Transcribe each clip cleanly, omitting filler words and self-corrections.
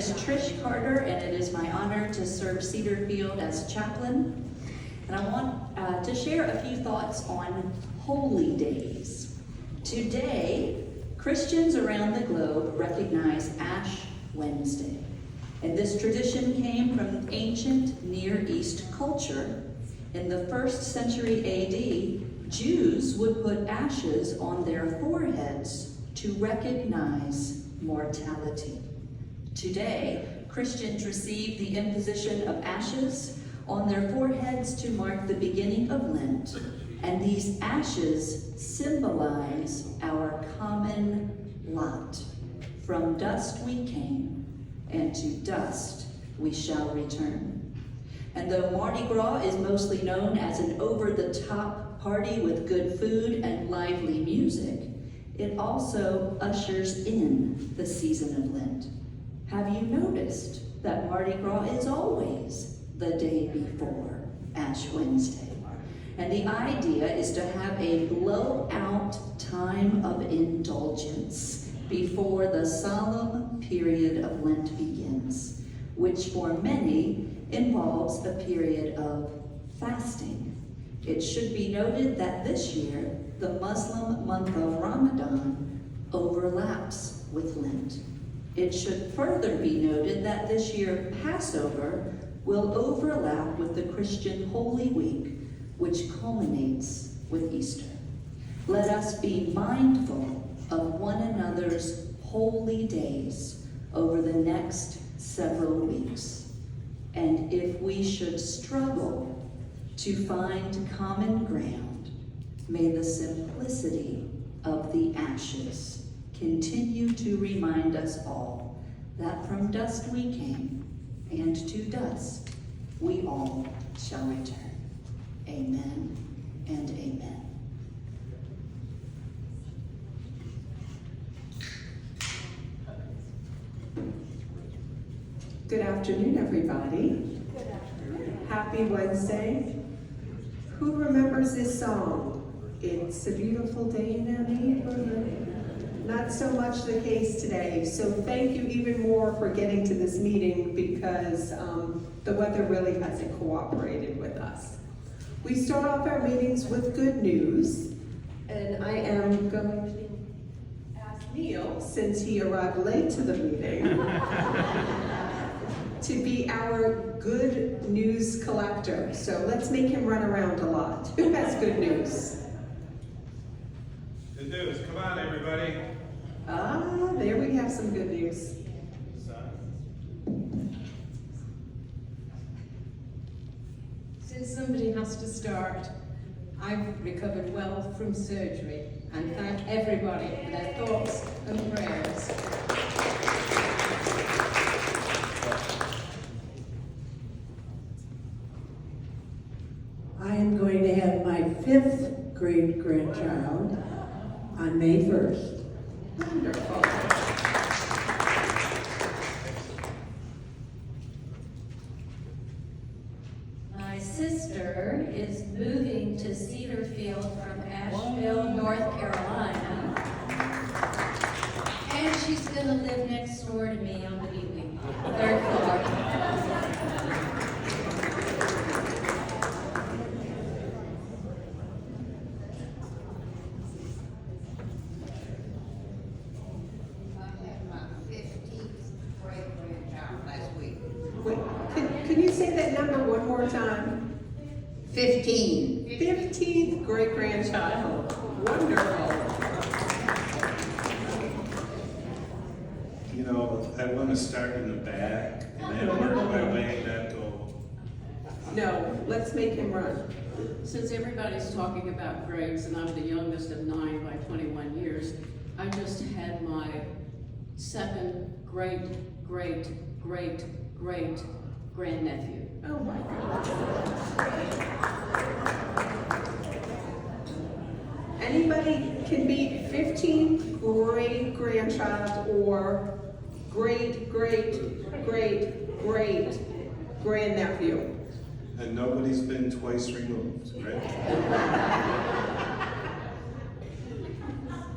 Is Trish Carter, and it is my honor to serve Cedar Field as chaplain. And I want to share a few thoughts on holy days. Today, Christians around the globe recognize Ash Wednesday. And this tradition came from ancient Near East culture. In the 1st century AD, Jews would put ashes on their foreheads to recognize mortality. Today, Christians receive the imposition of ashes on their foreheads to mark the beginning of Lent, and these ashes symbolize our common lot. From dust we came, and to dust we shall return. And though Mardi Gras is mostly known as an over-the-top party with good food and lively music, it also ushers in the season of Lent. Have you noticed that Mardi Gras is always the day before Ash Wednesday? And the idea is to have a blowout time of indulgence before the solemn period of Lent begins, which for many involves a period of fasting. It should be noted that this year, the Muslim month of Ramadan overlaps with Lent. It should further be noted that this year Passover will overlap with the Christian Holy Week, which culminates with Easter. Let us be mindful of one another's holy days over the next several weeks. And if we should struggle to find common ground, may the simplicity of the ashes continue to remind us all that from dust we came, and to dust we all shall return. Amen and amen. Good afternoon, everybody. Good afternoon. Happy Wednesday. Who remembers this song? It's a beautiful day in our neighborhood. Not so much the case today, so thank you even more for getting to this meeting because the weather really hasn't cooperated with us. We start off our meetings with good news, and I am going to ask Neil, since he arrived late to the meeting, to be our good news collector. So let's make him run around a lot. Who has good news? Good news, come on everybody. Ah, there we have some good news. Since somebody has to start, I've recovered well from surgery, and thank everybody for their thoughts and prayers. I am going to have my 5th great-grandchild on May 1st. Wonderful. My sister is moving to Cedar Field from Asheville, North Carolina. And she's gonna live next door to me on the evening, 3rd floor. Wait, can you say that number one more time? 15. 15th great-grandchild. Wonderful. You know, I want to start in the back and then work my way that goal. No, let's make him run. Since everybody's talking about grades, and I'm the youngest of 9 by 21 years, I just had my 2nd great grandnephew. Oh my God. Anybody can be 15th great-grandchild or great-grandnephew. And nobody's been twice removed, right?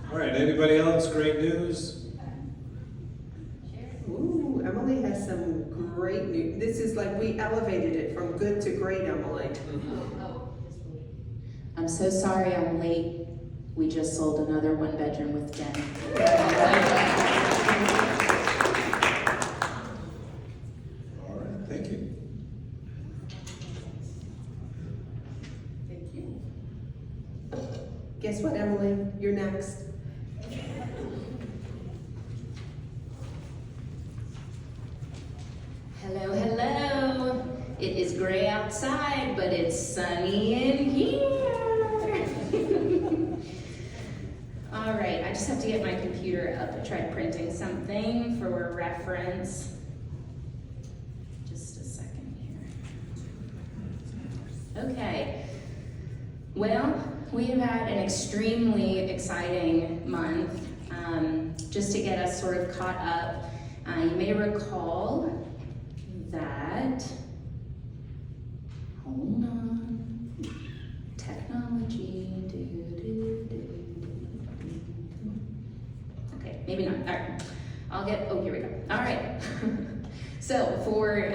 All right, anybody else? Great news? Ooh, Emily. Emily has some great news. This is like, we elevated it from good to great, Emily. I'm so sorry I'm late. We just sold another one bedroom with Jen. All right, thank you. Thank you. Guess what, Emily? You're next. Hello, hello. It is gray outside, but it's sunny in here. All right, I just have to get my computer up. I tried printing something for reference. Just a second here. Okay. Well, we have had an extremely exciting month. Just to get us sort of caught up, you may recall that, hold on, technology, okay, maybe not, all right, here we go, all right. So for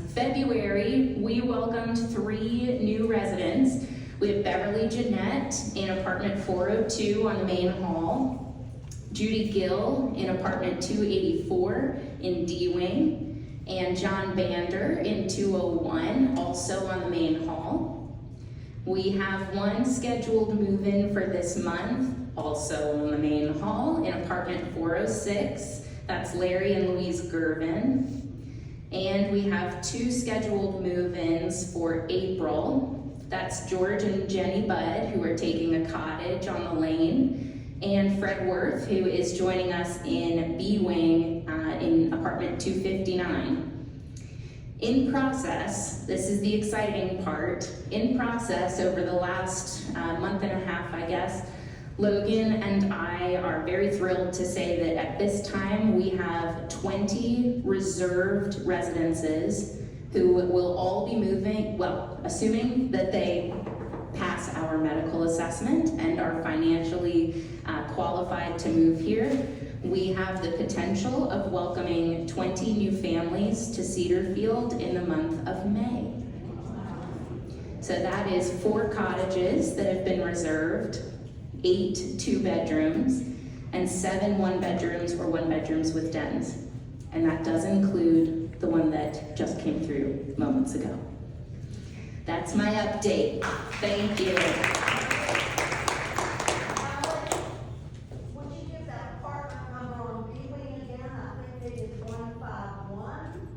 February, we welcomed 3 new residents. We have Beverly Jeanette in apartment 402 on the main hall, Judy Gill in apartment 284 in D Wing, and John Bander in 201, also on the main hall. We have 1 scheduled move-in for this month, also on the main hall in apartment 406. That's Larry and Louise Gervin. And we have 2 scheduled move-ins for April. That's George and Jenny Budd, who are taking a cottage on the lane, and Fred Worth, who is joining us in B Wing in apartment 259. In process, this is the exciting part, in process over the last month and a half, I guess, Logan and I are very thrilled to say that at this time we have 20 reserved residences who will all be moving, well, assuming that they pass our medical assessment and are financially qualified to move here. We have the potential of welcoming 20 new families to Cedarfield in the month of May. So that is 4 cottages that have been reserved, 8 2-bedrooms, and 7 1-bedrooms or 1-bedrooms with dens. And that does include the one that just came through moments ago. That's my update. Thank you. Would you give that apartment number on B-Wing again? I think it is 151.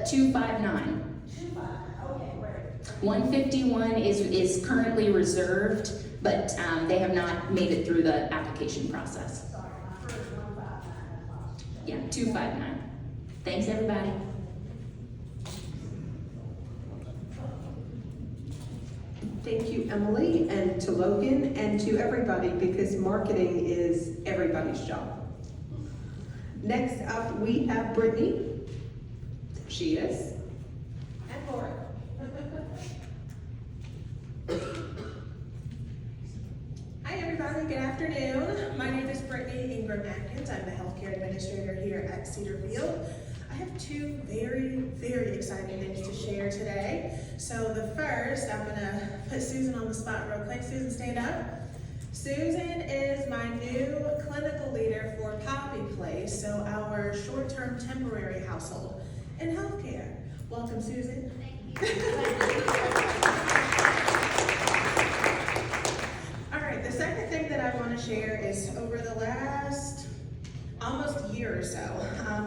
259. 25, okay, great. 151 is currently reserved, but they have not made it through the application process. Sorry, I heard 159, that's all. Yeah, 259. Thanks, everybody. Thank you, Emily, and to Logan, and to everybody, because marketing is everybody's job. Next up, we have Brittany. She is. And Lori. Hi everybody, good afternoon. My name is Brittany Ingram Atkins. I'm the healthcare administrator here at Cedarfield. I have 2 very, very exciting things to share today. So the first, I'm gonna put Susan on the spot real quick. Susan, stand up. Susan is my new clinical leader for Poppy Place, so our short-term temporary household in healthcare. Welcome, Susan. Thank you. All right, the second thing that I want to share is over the last almost year or so,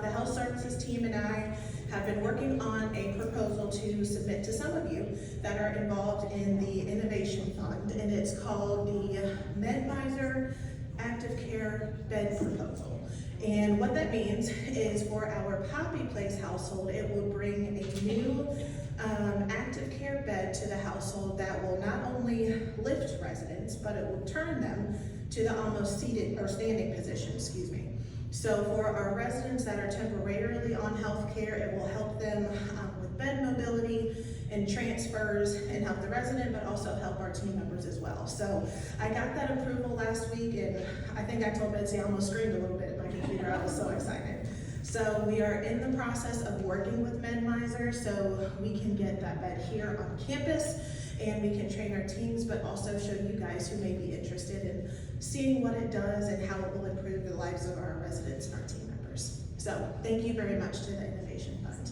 the health services team and I have been working on a proposal to submit to some of you that are involved in the Innovation Fund, and it's called the MedMiser Active Care Bed Proposal. And what that means is for our Poppy Place household, it will bring a new active care bed to the household that will not only lift residents, but it will turn them to the almost seated or standing position, excuse me. So for our residents that are temporarily on health care, it will help them with bed mobility and transfers and help the resident, but also help our team members as well. So I got that approval last week, and I think I told Betsy I almost screamed a little bit at my computer. I was so excited. So we are in the process of working with MedMiser so we can get that bed here on campus and we can train our teams, but also show you guys who may be interested in seeing what it does and how it will improve the lives of our residents and our team members. So thank you very much to the Innovation Fund.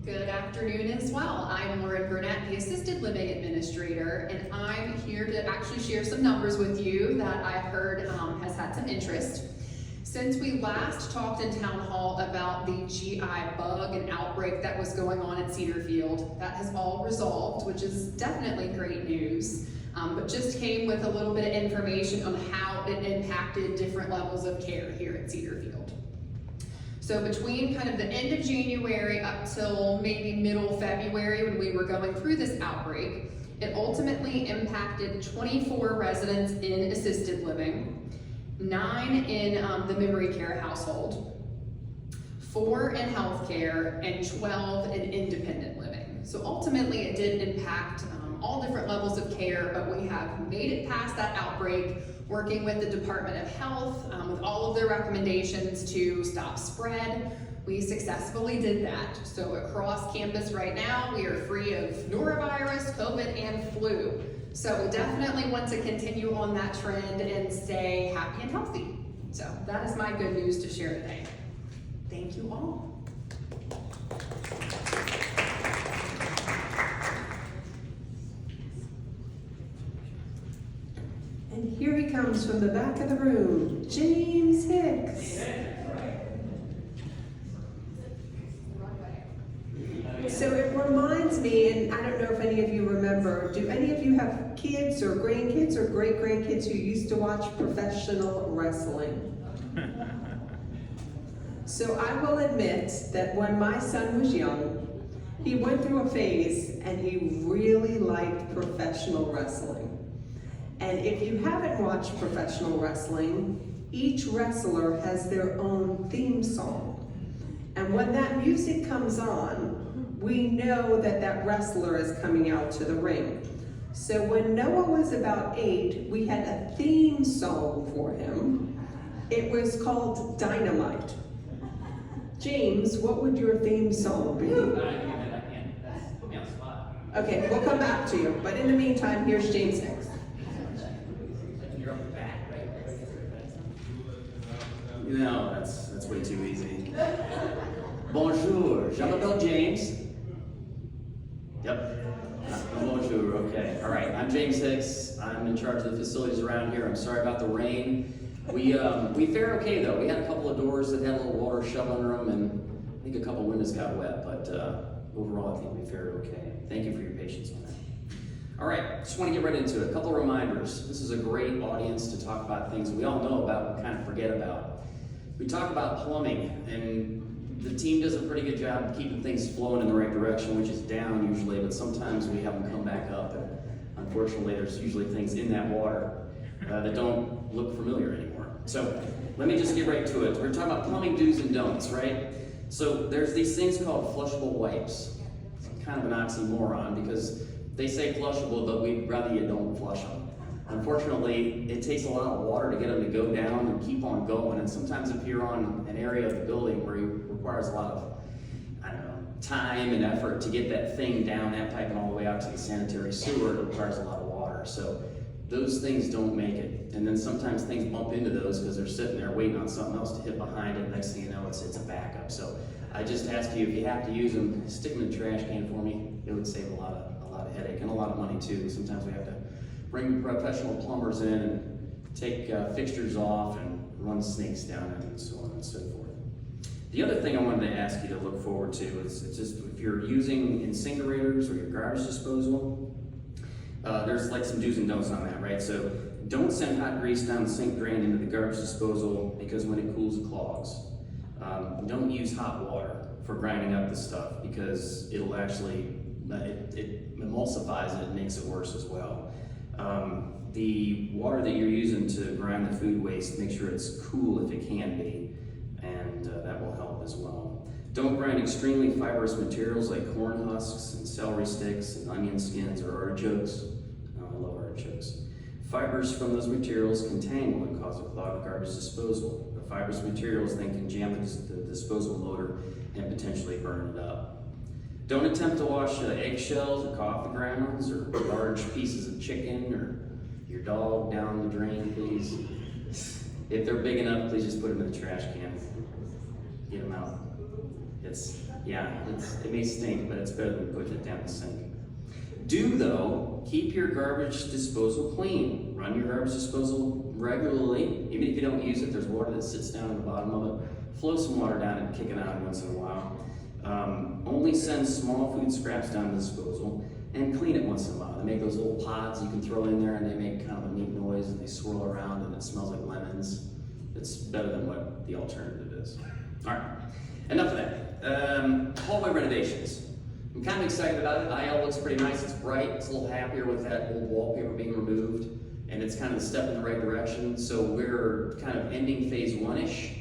Good afternoon as well. I'm Lauren Burnett, the Assisted Living Administrator, and I'm here to actually share some numbers with you that I've heard has had some interest. Since we last talked in Town Hall about the GI bug and outbreak that was going on at Cedarfield, that has all resolved, which is definitely great news, but just came with a little bit of information on how it impacted different levels of care here at Cedarfield. So between kind of the end of January up till maybe middle February when we were going through this outbreak, it ultimately impacted 24 residents in assisted living, 9 in the memory care household, 4 in healthcare, and 12 in independent living. So ultimately it did impact all different levels of care, but we have made it past that outbreak, working with the Department of Health with all of their recommendations to stop spread. We successfully did that. So across campus right now, we are free of norovirus, COVID, and flu. So we definitely want to continue on that trend and stay happy and healthy. So that is my good news to share today. Thank you all. And here he comes from the back of the room, James Hicks. So it reminds me, and I don't know if any of you remember, do any of you have kids or grandkids or great-grandkids who used to watch professional wrestling? So I will admit that when my son was young, he went through a phase and he really liked professional wrestling. And if you haven't watched professional wrestling, each wrestler has their own theme song. And when that music comes on, we know that that wrestler is coming out to the ring. So when Noah was about 8, we had a theme song for him. It was called Dynamite. James, what would your theme song be? Okay, we'll come back to you. But in the meantime, here's James Hicks. No, that's way too easy. Bonjour, je m'appelle James. Yep. Bonjour, okay. All right, I'm James Hicks. I'm in charge of the facilities around here. I'm sorry about the rain. We fared okay though. We had a couple of doors that had a little water shoved under them, and I think a couple windows got wet, but overall I think we fared okay. Thank you for your patience on that. All right, just want to get right into it. A couple of reminders. This is a great audience to talk about things we all know about but kind of forget about. We talk about plumbing, and the team does a pretty good job of keeping things flowing in the right direction, which is down usually, but sometimes we have them come back up, and unfortunately there's usually things in that water that don't look familiar anymore. So let me just get right to it. We're talking about plumbing do's and don'ts, right? So there's these things called flushable wipes. It's kind of an oxymoron because they say flushable, but we'd rather you don't flush them. Unfortunately, it takes a lot of water to get them to go down and keep on going. And sometimes if you're on an area of the building where it requires a lot of, I don't know, time and effort to get that thing down that pipe and all the way out to the sanitary sewer, it requires a lot of water. So those things don't make it. And then sometimes things bump into those because they're sitting there waiting on something else to hit behind it. Next thing you know, it's a backup. So I just ask you, if you have to use them, stick them in the trash can for me. It would save a lot of headache and a lot of money too. Sometimes we have to bring professional plumbers in and take fixtures off and run snakes down and so on and so forth. The other thing I wanted to ask you to look forward to is just if you're using incinerators or your garbage disposal, there's like some do's and don'ts on that, right? So don't send hot grease down the sink drain into the garbage disposal because when it cools, it clogs. Don't use hot water for grinding up the stuff because it'll actually, it emulsifies it and makes it worse as well. The water that you're using to grind the food waste, make sure it's cool if it can be, and that will help as well. Don't grind extremely fibrous materials like corn husks and celery sticks and onion skins or artichokes. I love artichokes. Fibers from those materials can tangle and cause a clogged garbage disposal. The fibrous materials then can jam the disposal motor and potentially burn it up. Don't attempt to wash eggshells or coffee grounds or large pieces of chicken or your dog down the drain, please. If they're big enough, please just put them in the trash can. Get them out. It may stink, but it's better than putting it down the sink. Do, though, keep your garbage disposal clean. Run your garbage disposal regularly. Even if you don't use it, there's water that sits down at the bottom of it. Flow some water down and kick it out once in a while. Only send small food scraps down to disposal and clean it once in a while. They make those little pods you can throw in there and they make kind of a neat noise and they swirl around and it smells like lemons. It's better than what the alternative is. All right, enough of that. Hallway renovations. I'm kind of excited about it. IL looks pretty nice, it's bright, it's a little happier with that old wallpaper being removed, and it's kind of a step in the right direction. So we're kind of ending phase one-ish.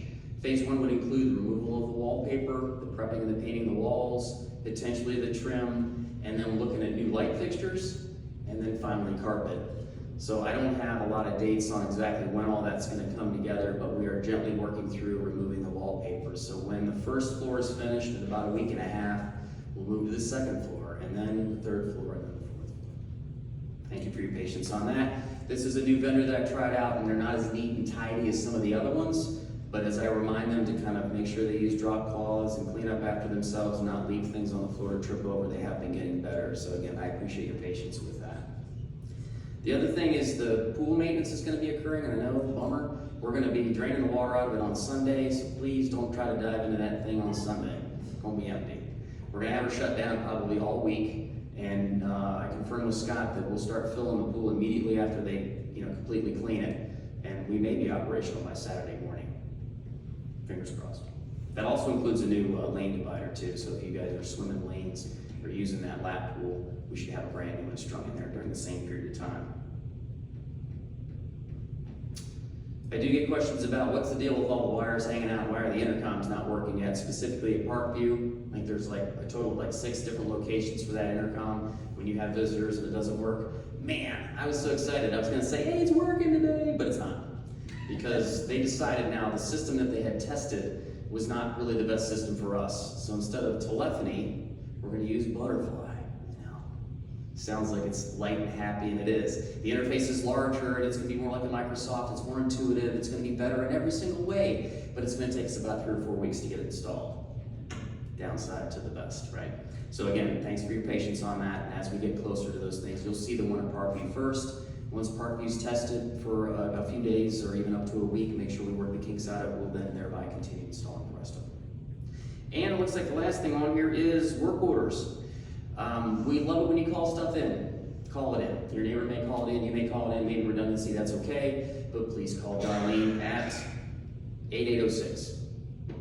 Phase one would include the removal of the wallpaper, the prepping and the painting of the walls, potentially the trim, and then looking at new light fixtures, and then finally carpet. So I don't have a lot of dates on exactly when all that's going to come together, but we are gently working through removing the wallpaper. So when the first floor is finished in about a week and a half, we'll move to the second floor, and then the third floor, and then the fourth floor. Thank you for your patience on that. This is a new vendor that I've tried out, and they're not as neat and tidy as some of the other ones, but as I remind them to kind of make sure they use drop cloths and clean up after themselves and not leave things on the floor to trip over, they have been getting better. So again, I appreciate your patience with that. The other thing is the pool maintenance is going to be occurring, and I know, bummer, we're going to be draining the water out of it on Sunday, so please don't try to dive into that thing on Sunday. It's going to be empty. We're going to have her shut down probably all week, and I confirmed with Scott that we'll start filling the pool immediately after they completely clean it, and we may be operational by Saturday morning. Fingers crossed. That also includes a new lane divider too, so if you guys are swimming lanes or using that lap pool, we should have a brand new one strung in there during the same period of time. I do get questions about what's the deal with all the wires hanging out, why are the intercoms not working yet, specifically at Parkview. I think there's like a total of 6 different locations for that intercom. When you have visitors and it doesn't work, man, I was so excited. I was gonna say, hey, it's working today, but it's not. Because they decided now the system that they had tested was not really the best system for us. So instead of telephony, we're gonna use Butterfly. Sounds like it's light and happy, and it is. The interface is larger, and it's going to be more like a Microsoft. It's more intuitive. It's going to be better in every single way, but it's going to take us about 3 or 4 weeks to get it installed. Downside to the best, right? So again, thanks for your patience on that. And as we get closer to those things, you'll see the one at Parkview first. Once Parkview's tested for a few days or even up to a week, make sure we work the kinks out of it. We'll then thereby continue installing the rest of them. And it looks like the last thing on here is work orders. We love it when you call stuff in. Call it in. Your neighbor may call it in, you may call it in, maybe redundancy, that's okay, but please call Darlene at 8806.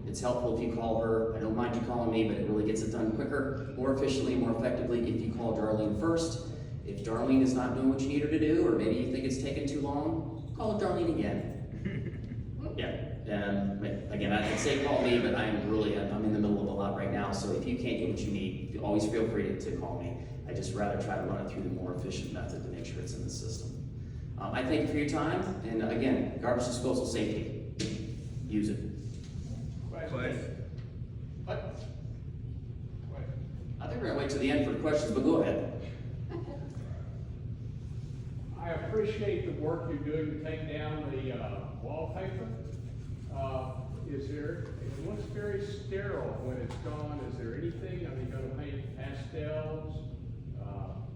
It's helpful if you call her. I don't mind you calling me, but it really gets it done quicker, more efficiently, more effectively if you call Darlene first. If Darlene is not doing what you need her to do, or maybe you think it's taking too long, call Darlene again. Yeah. Again, I'd say call me, but I'm in the middle of a lot right now, so if you can't get what you need, always feel free to call me. I just rather try to run it through the more efficient method to make sure it's in the system. I thank you for your time, and again, garbage disposal safety. Use it. What? I think we're gonna wait to the end for questions, but go ahead. I appreciate the work you're doing to take down the wallpaper. It looks very sterile when it's gone. Is there anything, are you going to paint pastels,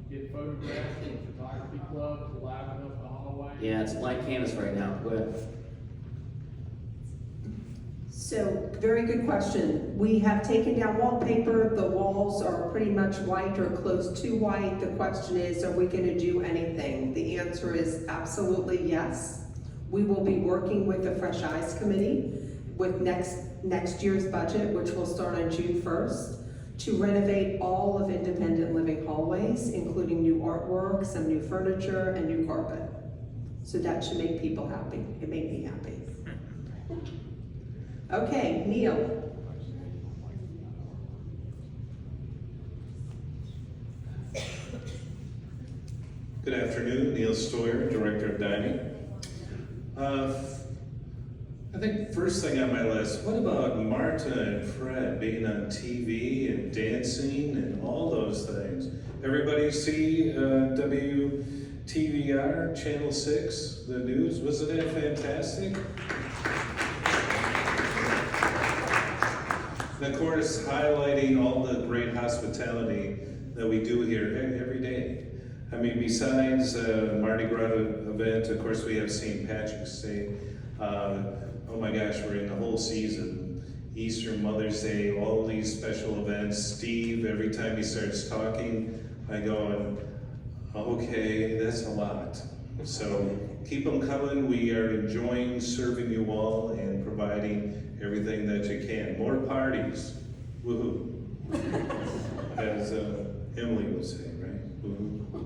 get photographs from the photography club to liven up the hallway? Yeah, it's a blank canvas right now. Go ahead. So, very good question. We have taken down wallpaper. The walls are pretty much white or close to white. The question is, are we going to do anything? The answer is absolutely yes. We will be working with the Fresh Eyes Committee with next year's budget, which will start on June 1st, to renovate all of independent living hallways, including new artwork, some new furniture, and new carpet. So that should make people happy. It made me happy. Okay, Neil. Good afternoon, Neil Neil Stoyer, Director of Dining. I think first thing on my list, what about Marta and Fred being on TV and dancing and all those things? Everybody see WTVR, Channel 6, the news? Wasn't that fantastic? And of course, highlighting all the great hospitality that we do here every day. I mean, besides Mardi Gras event, of course, we have St. Patrick's Day. Oh my gosh, we're in the whole season. Easter, Mother's Day, all these special events. Steve, every time he starts talking, I go, okay, that's a lot. So keep them coming. We are enjoying serving you all and providing everything that you can. More parties, woohoo. As Emily would say, right? Woohoo, okay.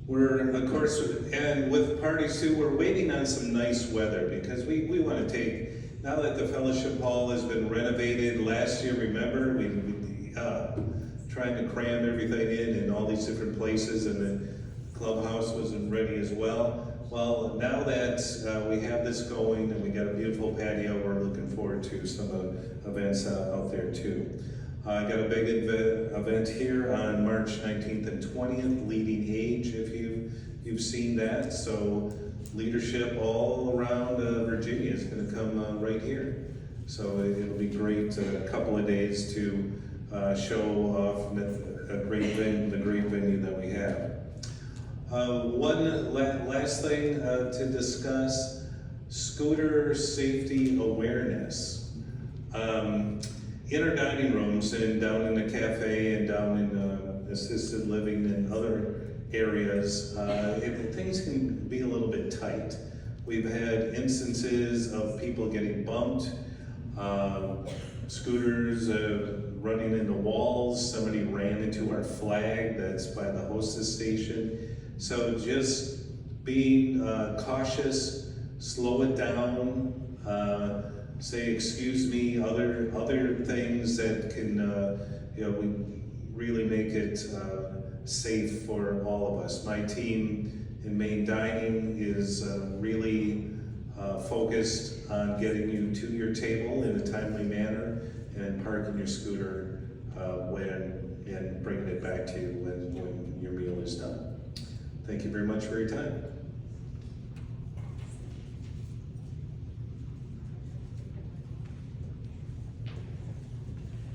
We're, of course, and with parties too, we're waiting on some nice weather because we want to take, now that the fellowship hall has been renovated last year, remember, we trying to cram everything in all these different places, and the clubhouse wasn't ready as well. Well, now that we have this going and we got a beautiful patio, we're looking forward to some events out there too. I got a big event here on March 19th and 20th, Leading Age, if you've seen that. So leadership all around Virginia is going to come right here. So it'll be great, a couple of days to show off the great venue that we have. One last thing to discuss, scooter safety awareness. In our dining rooms and down in the cafe and down in assisted living and other areas, things can be a little bit tight. We've had instances of people getting bumped, scooters running into walls. Somebody ran into our flag that's by the hostess station. So just being cautious, slow it down, say excuse me, other things that can we really make it safe for all of us. My team in Main Dining is really focused on getting you to your table in a timely manner and parking your scooter and bringing it back to you when your meal is done. Thank you very much for your time.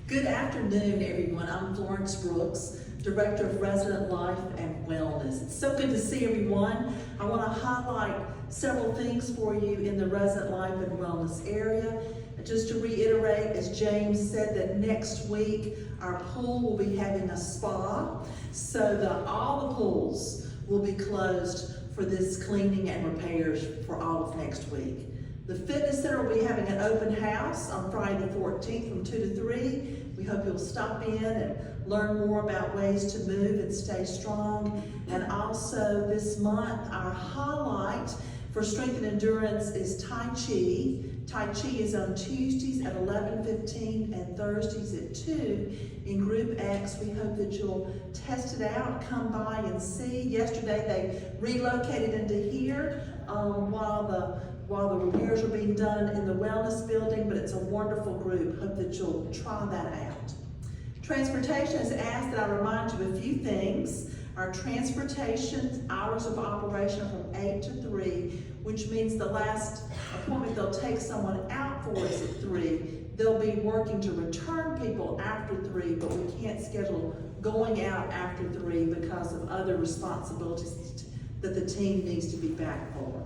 Good afternoon, everyone. I'm Florence Brooks, Director of Resident Life and Wellness. It's so good to see everyone. I want to highlight several things for you in the Resident Life and Wellness area. Just to reiterate, as James said, that next week our pool will be having a spa, so all the pools will be closed for this cleaning and repairs for all of next week. The fitness center will be having an open house on Friday the 14th from 2 to 3. We hope you'll stop in and learn more about ways to move and stay strong. And also this month, our highlight for strength and endurance is Tai Chi. Tai Chi is on Tuesdays at 11:15 and Thursdays at 2 in Group X. We hope that you'll test it out, come by and see. Yesterday they relocated into here while the repairs are being done in the wellness building, but it's a wonderful group. Hope that you'll try that out. Transportation has asked that I remind you of a few things. Our transportation hours of operation are from 8 to 3, which means the last appointment they'll take someone out for is at 3. They'll be working to return people after 3, but we can't schedule going out after 3 because of other responsibilities that the team needs to be back for.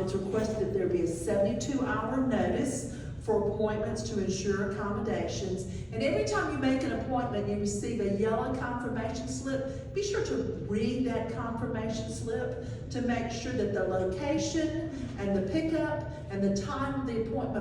It's requested that there be a 72-hour notice for appointments to ensure accommodations. And every time you make an appointment, you receive a yellow confirmation slip. Be sure to read that confirmation slip to make sure that the location and the pickup and the time of the appointment